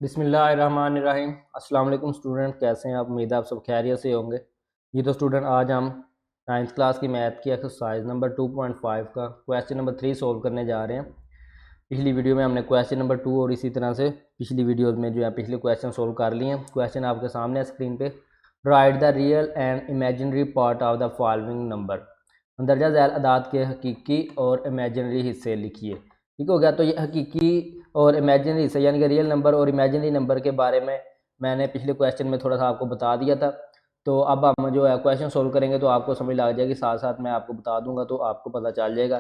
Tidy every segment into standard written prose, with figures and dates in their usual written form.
बिस्मिल्लाहिर्रहमानिर्रहीम। अस्सलाम वालेकुम स्टूडेंट, कैसे हैं आप? उम्मीद है आप सब खैरियत से होंगे। ये तो स्टूडेंट आज हम 9th क्लास की मैथ की एक्सरसाइज नंबर 2.5 का क्वेश्चन नंबर 3 सोल्व करने जा रहे हैं। पिछली वीडियो में हमने क्वेश्चन नंबर 2 और इसी तरह से पिछली वीडियोज़ में जो है पिछले क्वेश्चन सोल्व कर लिए हैं। क्वेश्चन आपके सामने है स्क्रीन पे। Write the real and imaginary part of the following number. मंदरजा झैल अदाद के हकीकी और इमेजिनरी हिस्से लिखिए। ठीक हो गया। तो ये हकीकी और इमेजिनरी हिस्से यानी कि रियल नंबर और इमेजिनरी नंबर के बारे में मैंने पिछले क्वेश्चन में थोड़ा सा आपको बता दिया था। तो अब हम जो है क्वेश्चन सोल्व करेंगे तो आपको समझ लग जाएगी, साथ साथ मैं आपको बता दूंगा तो आपको पता चल जाएगा।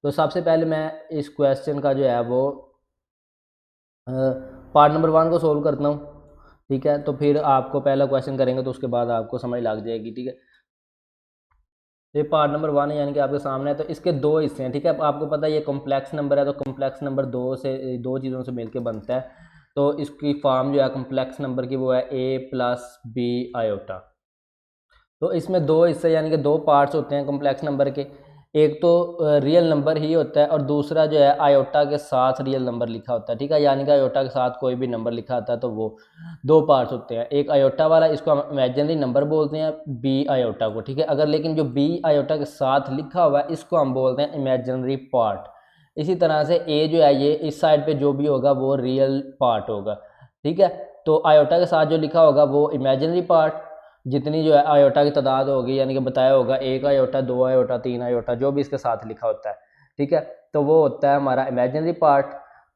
तो सबसे पहले मैं इस क्वेश्चन का जो है वो पार्ट नंबर 1 को सोल्व करता हूँ। ठीक है, तो फिर आपको पहला क्वेश्चन करेंगे तो उसके बाद आपको समझ लग जाएगी। ठीक है, ये पार्ट नंबर 1 है यानी कि आपके सामने है। तो इसके दो हिस्से हैं। ठीक है, आपको पता है ये कॉम्प्लेक्स नंबर है, तो कॉम्प्लेक्स नंबर दो चीज़ों से मिलकर बनता है। तो इसकी फॉर्म जो है कॉम्प्लेक्स नंबर की वो है a+b/। तो इसमें दो हिस्से यानी कि दो पार्ट्स होते हैं कॉम्प्लेक्स नंबर के। एक तो रियल नंबर ही होता है और दूसरा जो है आयोटा के साथ रियल नंबर लिखा होता है। ठीक है, यानी कि आयोटा के साथ कोई भी नंबर लिखा होता है तो वो दो पार्ट्स होते हैं। एक आयोटा वाला, इसको हम इमेजिनरी नंबर बोलते हैं, बी आयोटा को। ठीक है, अगर लेकिन जो बी आयोटा के साथ लिखा हुआ है इसको हम बोलते हैं इमेजिनरी पार्ट। इसी तरह से ए जो है ये इस साइड पे जो भी होगा वो रियल पार्ट होगा। ठीक है, तो आयोटा के साथ जो लिखा होगा वो इमेजिनरी पार्ट। जितनी जो है आयोटा की तादाद होगी यानी कि बताया होगा 1 आयोटा, 2 आयोटा, 3 आयोटा, जो भी इसके साथ लिखा होता है। ठीक है, तो वो होता है हमारा इमेजिनरी पार्ट।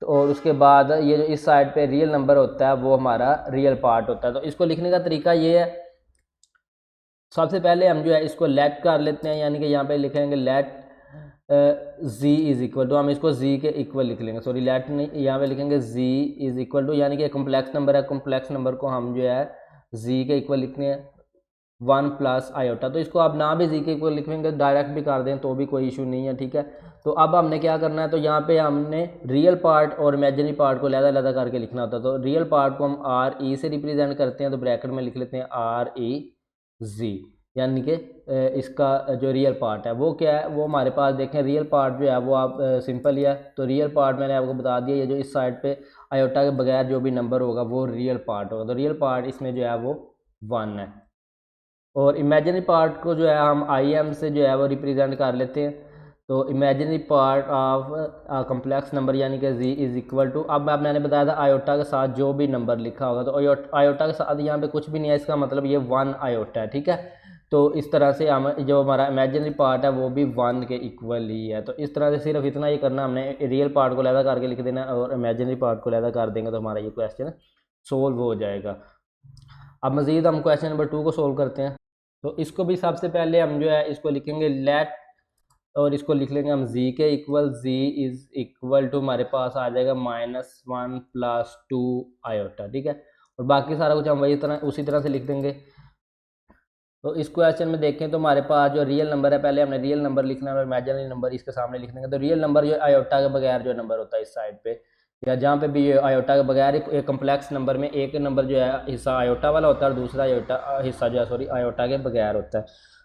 तो और उसके बाद ये जो इस साइड पे रियल नंबर होता है वो हमारा रियल पार्ट होता है। तो इसको लिखने का तरीका ये है, सबसे पहले हम जो है इसको लेट कर लेते हैं, यानी कि यहाँ पे लिखेंगे let z is equal to, हम इसको z के इक्वल लिख लेंगे, सॉरी लेट नहीं, यहाँ पे लिखेंगे z इज इक्वल टू, यानी कि कॉम्प्लेक्स नंबर है, कॉम्प्लेक्स नंबर को हम जो है z के इक्वल लिखते हैं 1+ आयोटा। तो इसको आप ना भी z के इक्वल लिखेंगे, डायरेक्ट भी कर दें तो भी कोई इशू नहीं है। ठीक है, तो अब हमने क्या करना है, तो यहाँ पे हमने रियल पार्ट और इमेजिनरी पार्ट को अलग-अलग करके लिखना होता है। तो रियल पार्ट को हम आर ई से रिप्रेजेंट करते हैं, तो ब्रैकेट में लिख लेते हैं आर ई जी, यानी कि इसका जो रियल पार्ट है वो क्या है, वो हमारे पास देखें रियल पार्ट जो है वो आप सिंपल ही है। तो रियल पार्ट मैंने आपको बता दिया, ये जो इस साइड पे आयोटा के बगैर जो भी नंबर होगा वो रियल पार्ट होगा। तो रियल पार्ट इसमें जो है वो 1 है। और इमेजिनरी पार्ट को जो है हम आई एम से जो है वो रिप्रेजेंट कर लेते हैं। तो imaginary part of complex number यानी कि z इज इक्वल टू, अब मैंने बताया था आयोटा के साथ जो भी नंबर लिखा होगा, तो आयोटा के साथ यहाँ पे कुछ भी नहीं है, इसका मतलब ये 1 आयोटा है। ठीक है, तो इस तरह से हम जो हमारा इमेजिनरी पार्ट है वो भी 1 के इक्वल ही है। तो इस तरह से सिर्फ इतना ही करना, हमने रियल पार्ट को अलग करके लिख देना और इमेजिनरी पार्ट को अलग कर देंगे तो हमारा ये क्वेश्चन सोल्व हो जाएगा। अब मज़ीद हम क्वेश्चन नंबर 2 को सोल्व करते हैं। तो इसको भी सबसे पहले हम जो है इसको लिखेंगे लेट, और इसको लिख लेंगे हम z के equal, z is equal to हमारे पास आ जाएगा -1 + 2 आयोटा। ठीक है, और बाकी सारा कुछ हम वही तरह उसी तरह से लिख देंगे। तो इस क्वेश्चन में देखें तो हमारे पास जो रियल नंबर है, पहले हमने रियल नंबर लिखना है और इमेजिनरी नंबर इसके सामने लिख देंगे। तो रियल नंबर जो आयोटा के बगैर जो नंबर होता है इस साइड पे या जहाँ पे भी आयोटा के बगैर एक कम्प्लेक्स नंबर में एक नंबर जो है हिस्सा आयोटा वाला होता है और दूसरा आयोटा हिस्सा जो है सॉरी आयोटा के बगैर होता है।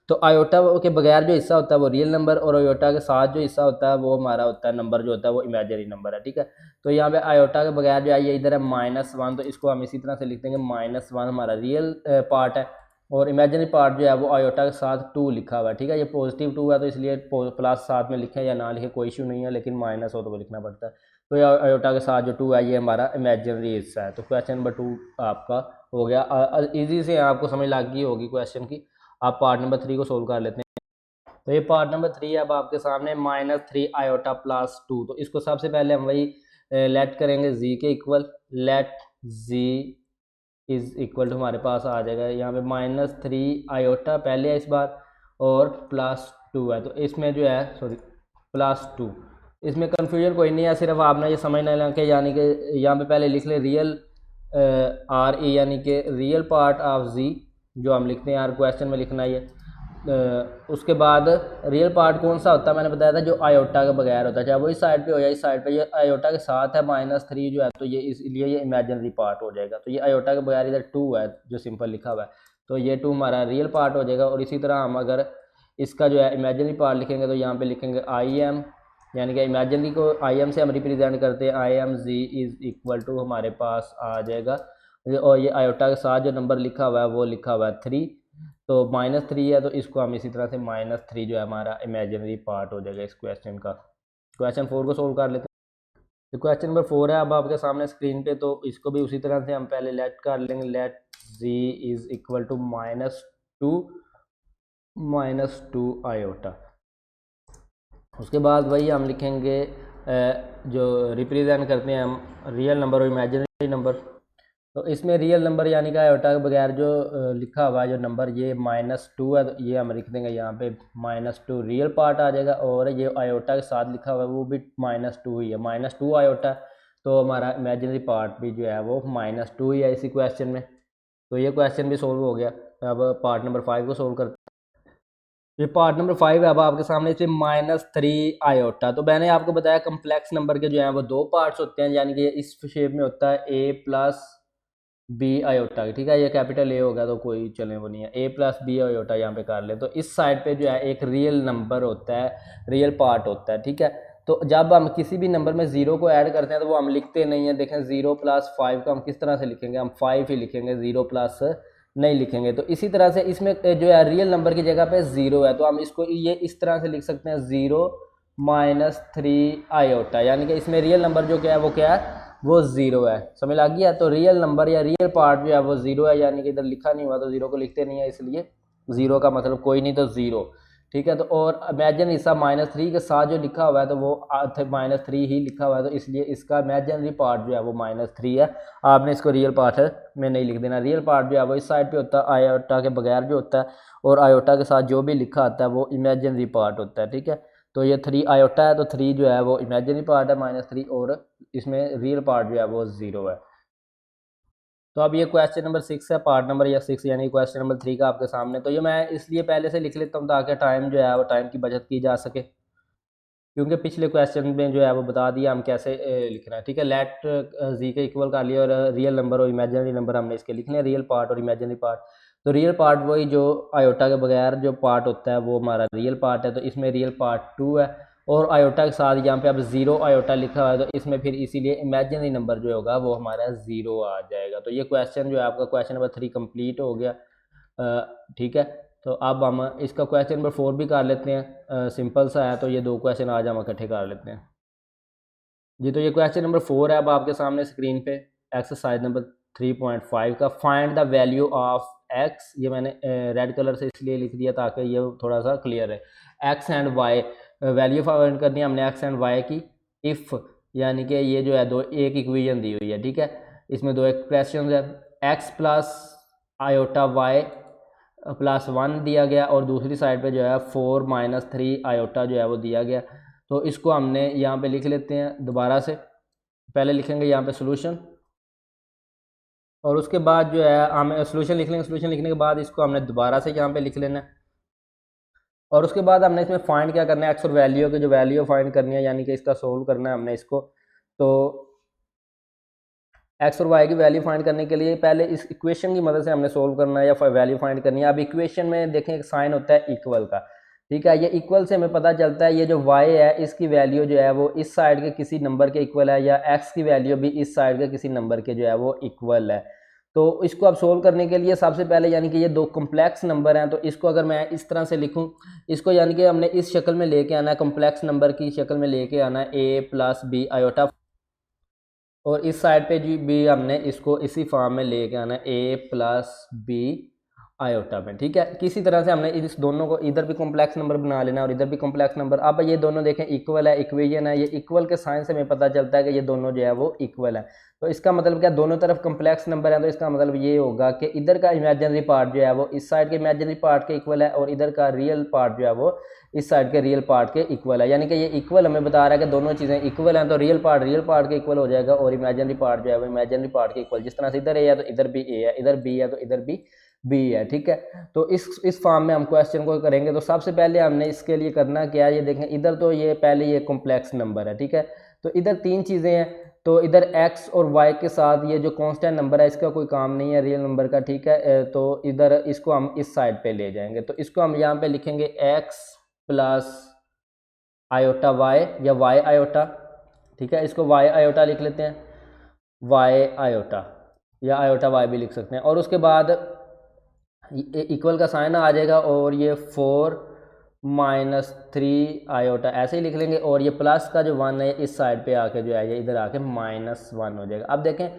तो आयोटा के बगैर जो हिस्सा होता है वो रियल नंबर और आयोटा के साथ जो हिस्सा होता है वो हमारा होता है नंबर जो होता है वो इमेजिनरी नंबर है। ठीक है, तो यहाँ पे आयोटा के बगैर जो है ये इधर है -1, तो इसको हम इसी तरह से लिख देंगे -1 हमारा रियल पार्ट है और इमेजिनरी पार्ट जो है वो आयोटा के साथ 2 लिखा हुआ है। ठीक है, ये पॉजिटिव 2 है तो इसलिए प्लस साथ में लिखें या ना लिखें कोई इशू नहीं है, लेकिन माइनस हो तो वो लिखना पड़ता है। तो ये आयोटा के साथ जो 2 है ये हमारा इमेजिनरी हिस्सा है। तो क्वेश्चन नंबर 2 आपका हो गया। इजी से आपको समझ लग गई होगी क्वेश्चन की। आप पार्ट नंबर 3 को सोल्व कर लेते हैं। तो ये पार्ट नंबर 3 है अब आपके सामने -3 आयोटा + 2। तो इसको सबसे पहले हम वही लेट करेंगे z के equal, let z is equal to हमारे पास आ जाएगा यहाँ पे -3 आयोटा पहले है इस बार और +2 है। तो इसमें जो है सॉरी +2, इसमें कन्फ्यूजन कोई नहीं है, सिर्फ आपने ये समझना है कि यानी कि यहाँ पे पहले लिख ले रियल आर ई यानी कि रियल पार्ट ऑफ जी, जो हम लिखते हैं यार क्वेश्चन में लिखना है ये। उसके बाद रियल पार्ट कौन सा होता है मैंने बताया था, जो आयोटा के बगैर होता है, चाहे वो इस साइड पे हो या इस साइड पे। ये आयोटा के साथ है -3 जो है, तो ये इसलिए ये इमेजिनरी पार्ट हो जाएगा। तो ये आयोटा के बगैर इधर 2 है जो सिंपल लिखा हुआ है, तो ये 2 हमारा रियल पार्ट हो जाएगा। और इसी तरह हम अगर इसका जो है इमेजिनरी पार्ट लिखेंगे तो यहाँ पे लिखेंगे आई एम यानी कि इमेजिनरी को आई एम से हम रिप्रेजेंट करते हैं, I M G is equal to हमारे पास आ जाएगा, और ये आयोटा के साथ जो नंबर लिखा हुआ है वो लिखा हुआ है 3, तो -3 है, तो इसको हम इसी तरह से -3 जो है हमारा इमेजिनरी पार्ट हो जाएगा इस क्वेश्चन का। क्वेश्चन 4 को सोल्व कर लेते हैं। तो क्वेश्चन नंबर 4 है अब आपके सामने स्क्रीन पे, तो इसको भी उसी तरह से हम पहले लेट कर लेंगे, let G is equal to -2 iota. उसके बाद वही हम लिखेंगे जो रिप्रेजेंट करते हैं हम रियल नंबर और इमेजिनरी नंबर। तो इसमें रियल नंबर यानी कि आयोटा के बगैर जो लिखा हुआ है जो नंबर ये -2 है, तो ये हम लिख देंगे यहाँ पे -2 रियल पार्ट आ जाएगा, और ये आयोटा के साथ लिखा हुआ है वो भी -2 ही है, -2 आयोटा, तो हमारा इमेजिनरी पार्ट भी जो है वो -2 ही है इसी क्वेश्चन में। तो ये क्वेश्चन भी सोल्व हो गया। अब पार्ट नंबर 5 को सोल्व करते हैं। ये पार्ट नंबर 5 है अब आपके सामने, इसे -3 आयोटा। तो मैंने आपको बताया कम्प्लेक्स नंबर के जो हैं वो दो पार्ट्स होते हैं, यानी कि इस शेप में होता है a प्लस बी आयोटा, ठीक है, ये कैपिटल ए होगा तो कोई चले वो नहीं है, a प्लस बी आयोटा यहाँ पे कर ले। तो इस साइड पे जो है एक रियल नंबर होता है, रियल पार्ट होता है, ठीक है। तो जब हम किसी भी नंबर में 0 को ऐड करते हैं तो वो हम लिखते नहीं है, देखें 0 + 5 को हम किस तरह से लिखेंगे, हम 5 ही लिखेंगे, 0 प्लस नहीं लिखेंगे। तो इसी तरह से इसमें जो है रियल नंबर की जगह पे 0 है, तो हम इसको ये इस तरह से लिख सकते हैं 0 - 3 आयोटा, यानी कि इसमें रियल नंबर जो क्या है वो क्या है, वो 0 है। समझ आ गया? तो रियल नंबर या रियल पार्ट जो है वो 0 है, यानी कि इधर लिखा नहीं हुआ तो 0 को लिखते नहीं है, इसलिए 0 का मतलब कोई नहीं तो 0, ठीक है। तो और इमेजिन हिस्सा -3 के साथ जो लिखा हुआ है तो वो -3 ही लिखा हुआ है, तो इसलिए इसका इमेजिनरी पार्ट जो है वो -3 है। आपने इसको रियल पार्ट में नहीं लिख देना। रियल पार्ट जो है वो इस साइड पे होता है आयोटा के बगैर जो होता है, और आयोटा के साथ जो भी लिखा आता है वो इमेजिनरी पार्ट होता है, ठीक है। तो ये 3 आयोटा है, तो 3 जो है वो इमेजिनरी पार्ट है -3, और इसमें रियल पार्ट जो है वो 0 है। तो अब ये क्वेश्चन नंबर 6 है, पार्ट नंबर या 6 यानी क्वेश्चन नंबर 3 का आपके सामने। तो ये मैं इसलिए पहले से लिख लेता हूँ ताकि टाइम जो है वो टाइम की बचत की जा सके, क्योंकि पिछले क्वेश्चन में जो है वो बता दिया हम कैसे लिखना है, ठीक है। लेट जी के इक्वल कर लिया, और रियल नंबर और इमेजिनरी नंबर हमने इसके लिखने हैं, रियल पार्ट और इमेजिनरी पार्ट। तो रियल पार्ट वही जो आयोटा के बगैर जो पार्ट होता है वो हमारा रियल पार्ट है, तो इसमें रियल पार्ट 2 है, और आयोटा के साथ यहाँ पे अब 0 आयोटा लिखा हुआ है, तो इसमें फिर इसीलिए इमेजिनरी नंबर जो होगा वो हमारा 0 आ जाएगा। तो ये क्वेश्चन जो है आपका क्वेश्चन नंबर 3 कंप्लीट हो गया, ठीक है। तो अब हम इसका क्वेश्चन नंबर 4 भी कर लेते हैं, सिंपल सा है, तो ये दो क्वेश्चन आज हम इकट्ठे कर लेते हैं जी। तो ये क्वेश्चन नंबर 4 है अब आपके सामने स्क्रीन पे, एक्सरसाइज नंबर 3.5 का, find the value of x. ये मैंने रेड कलर से इसलिए लिख दिया ताकि ये थोड़ा सा क्लियर है। X and Y, value find करनी है हमने एक्स एंड वाई की, इफ़ यानी कि ये जो है दो एक इक्वेशन दी हुई है, ठीक है। इसमें दो एक्सप्रेशन है, एक्स प्लस आयोटा वाई +1 दिया गया, और दूसरी साइड पे जो है 4 - 3 आयोटा जो है वो दिया गया। तो इसको हमने यहाँ पे लिख लेते हैं दोबारा से, पहले लिखेंगे यहाँ पे सोल्यूशन, और उसके बाद जो है हम सोल्यूशन लिख लेंगे। सोल्यूशन लिखने के बाद इसको हमने दोबारा से यहाँ पे लिख लेना है, और उसके बाद हमने इसमें फाइंड क्या करना है, एक्स और वैल्यू की जो वैल्यू फाइंड करनी है, यानी कि इसका सोल्व करना है हमने इसको। तो एक्स और वाई की वैल्यू फाइंड करने के लिए पहले इस इक्वेशन की मदद से हमने सोल्व करना है या वैल्यू फाइंड करनी है। अब इक्वेशन में देखें एक साइन होता है इक्वल का, ठीक है। ये इक्वल से हमें पता चलता है ये जो y है इसकी वैल्यू जो है वो इस साइड के किसी नंबर के इक्वल है, या x की वैल्यू भी इस साइड के किसी नंबर के जो है वो इक्वल है। तो इसको अब सोल्व करने के लिए सबसे पहले यानी कि ये दो कम्प्लेक्स नंबर हैं, तो इसको अगर मैं इस तरह से लिखूं, इसको यानी कि हमने इस शक्ल में लेके आना है, कम्प्लेक्स नंबर की शक्ल में लेके आना है a + b आयोटा, और इस साइड पे जी भी हमने इसको इसी फॉर्म में लेके आना है a + b आयोटा में, ठीक है। किसी तरह से हमने इस दोनों को इधर भी कॉम्प्लेक्स नंबर बना लेना और इधर भी कॉम्प्लेक्स नंबर। अब ये दोनों देखें इक्वल है, इक्वेशन है, ये इक्वल के साइन से हमें पता चलता है कि ये दोनों जो है वो इक्वल है। तो इसका मतलब क्या, दोनों तरफ कॉम्प्लेक्स नंबर है, तो इसका मतलब ये होगा कि इधर का इमेजिनरी पार्ट जो है वो इस साइड के इमेजिनरी पार्ट के इक्वल है, और इधर का रियल पार्ट जो है वो इस साइड के रियल पार्ट के इक्वल है। यानी कि ये इक्वल हमें बता रहा है कि दोनों चीज़ें इक्वल हैं, तो रियल पार्ट के इक्वल हो जाएगा, और इमेजिनरी पार्ट जो है वो इमेजिनरी पार्ट के इक्वल। जिस तरह से इधर ए है तो इधर भी ए है, इधर बी है तो इधर भी बी है, ठीक है। तो इस फॉर्म में हम क्वेश्चन को करेंगे। तो सबसे पहले हमने इसके लिए करना क्या है, ये देखें इधर तो ये पहले ये कॉम्प्लेक्स नंबर है, ठीक है। तो इधर तीन चीज़ें हैं, तो इधर x और y के साथ ये जो कांस्टेंट नंबर है इसका कोई काम नहीं है रियल नंबर का, ठीक है। तो इधर इसको हम इस साइड पे ले जाएंगे, तो इसको हम यहाँ पे लिखेंगे x + आयोटा वाई या वाई आयोटा, ठीक है, इसको वाई आयोटा लिख लेते हैं, वाई आयोटा या आयोटा वाई भी लिख सकते हैं। और उसके बाद इक्वल का साइन आ जाएगा और ये 4 -3 आयोटा ऐसे ही लिख लेंगे, और ये प्लस का जो 1 है इस साइड पे आके जो है ये इधर आके -1 हो जाएगा। अब देखें,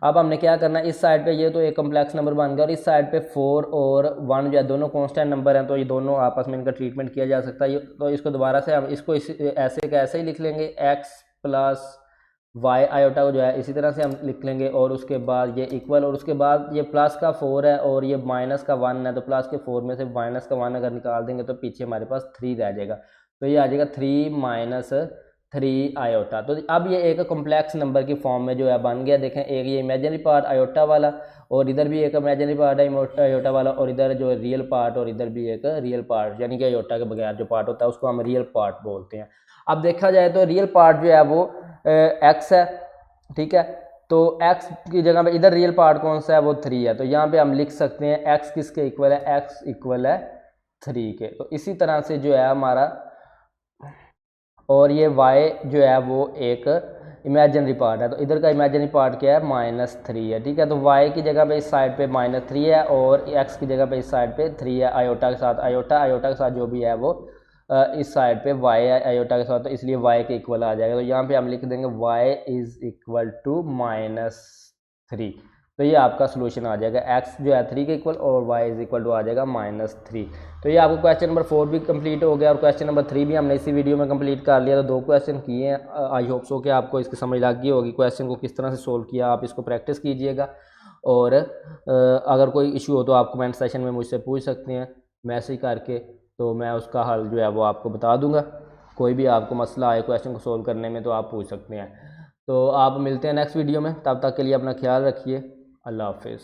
अब हमने क्या करना है, इस साइड पे ये तो एक कम्प्लेक्स नंबर बन गया और इस साइड पे 4 और 1 जो है दोनों कांस्टेंट नंबर हैं, तो ये दोनों आपस में इनका ट्रीटमेंट किया जा सकता है। तो इसको दोबारा से हम इसको ऐसे का ऐसे ही लिख लेंगे, x + y आयोटा को जो है इसी तरह से हम लिख लेंगे, और उसके बाद ये इक्वल, और उसके बाद ये प्लस का 4 है और ये माइनस का 1 है, तो प्लस के 4 में से माइनस का 1 अगर निकाल देंगे तो पीछे हमारे पास 3 रह जाएगा, तो ये आ जाएगा 3 - 3 आयोटा। तो अब ये एक कॉम्प्लेक्स नंबर की फॉर्म में जो है बन गया। देखें, एक ये इमेजिनरी पार्ट आयोटा वाला और इधर भी एक इमेजिनरी पार्ट है आयोटा वाला, और इधर जो रियल पार्ट और इधर भी एक रियल पार्ट, यानी कि आयोटा के बगैर जो पार्ट होता है उसको हम रियल पार्ट बोलते हैं। अब देखा जाए तो रियल पार्ट जो है वो x है, ठीक है, तो x की जगह पे इधर रियल पार्ट कौन सा है, वो 3 है, तो यहाँ पे हम लिख सकते हैं x किसके इक्वल है, x इक्वल है 3 के। तो इसी तरह से जो है हमारा, और ये y जो है वो एक इमेजिनरी पार्ट है, तो इधर का इमेजिनरी पार्ट क्या है, -3 है, ठीक है। तो y की जगह पे इस साइड पे -3 है और x की जगह पे इस साइड पे 3 है, आयोटा के साथ, आयोटा के साथ जो भी है वो इस साइड पे y है आयोटा के साथ, तो इसलिए y के इक्वल आ जाएगा। तो यहाँ पे हम लिख देंगे y = -3, तो ये आपका सोल्यूशन आ जाएगा, x जो है 3 के इक्वल और y आ जाएगा -3। तो ये आपको क्वेश्चन नंबर 4 भी कंप्लीट हो गया और क्वेश्चन नंबर 3 भी हमने इसी वीडियो में कंप्लीट कर लिया। तो 2 क्वेश्चन किए हैं। आई होप सो कि आपको इसकी समझ लग गई होगी, क्वेश्चन को किस तरह से सोल्व किया, आप इसको प्रैक्टिस कीजिएगा। और अगर कोई इशू हो तो आप कमेंट सेशन में मुझसे पूछ सकते हैं मैसेज करके, तो मैं उसका हल जो है वो आपको बता दूंगा। कोई भी आपको मसला आए क्वेश्चन को सोल्व करने में तो आप पूछ सकते हैं। तो आप मिलते हैं नेक्स्ट वीडियो में, तब तक के लिए अपना ख्याल रखिए। अल्लाह हाफिज़।